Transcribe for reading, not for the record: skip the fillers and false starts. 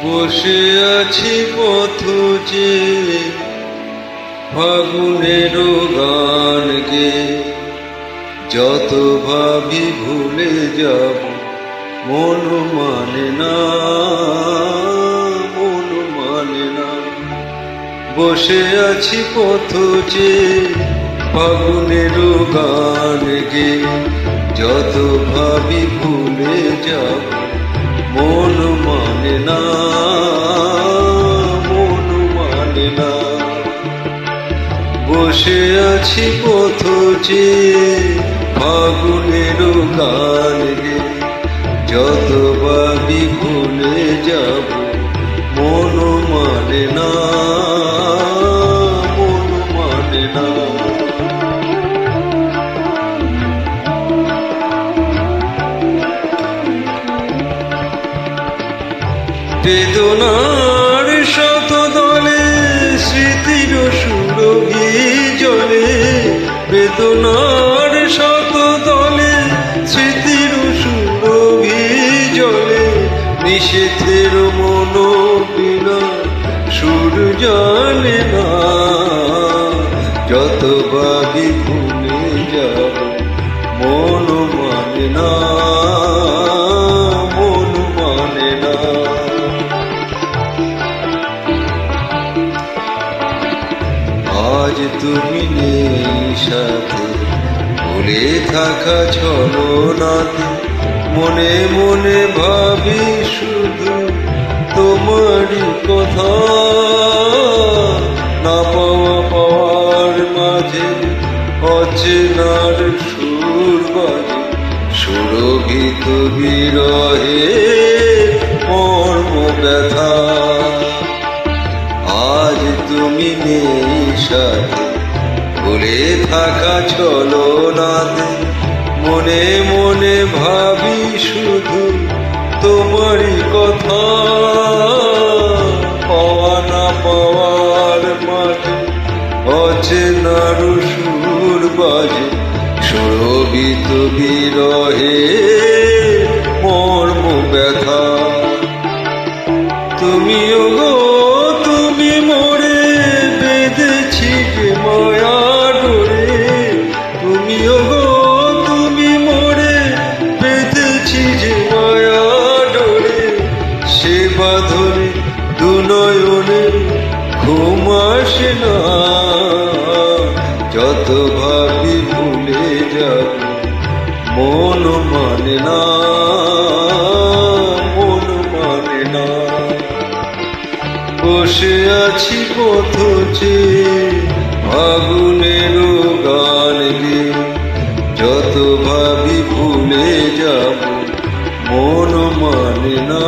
বসে আছি পথ যে ফাগুনের গান গে, যত ভাবি ভুলে যাব মন মানে না, মন মানে না। বসে আছি পথ যে ফাগুনের গান গে, যত ভাবি ভুলে যাব মন মানে না, মন মানে না। বসে আছি পথ যে ফাগুনের গান গে, যত ভাবি ভুলে যাব মন মানে না, মন মানে না। বেদনার শত দলে স্মৃতির সুরভি জলে, বেদনার শত দলে স্মৃতির সুরভি জলে, নিষেধের মন বিনা সুর জানে না, যত ভাবি ভুলে যাব মন মানে না, মন মানে না। আজ তুমি নেই সাথে, ভুলে থাকা ছলনাতে, মনে মনে ভাবি শুধু তোমারই কথা। না পাওয়া পাওয়ার মাঝে অচেনার সুর বাজে, সুরভিত বিরহে মর্ম ব্যথা। আজ তুমি নেই সাথে, ভুলে থাকা ছলনাতে, মনে মনে ভাবি শুধু তোমারই কথা। পাওয়া না পাওয়ার মাঝে অচেনার সুর বাজে, সুরভিত বিরহে মর্ম ব্যথা। তুমিও গো তুমি মোরে বেঁধেছি যে মায়া ডোরে, তুমিও গো তুমি মোরে বেঁধেছি যে মায়া ডোরে। সে বাঁধনে দুনয়নে ঘুম আসে না, যত ভাবি ভুলে যাব মন মানে না, মন মানে না। বসে আছি পথ যে ফাগুনের গান গে, যত ভাবি ভুলে যাব মন মানে না।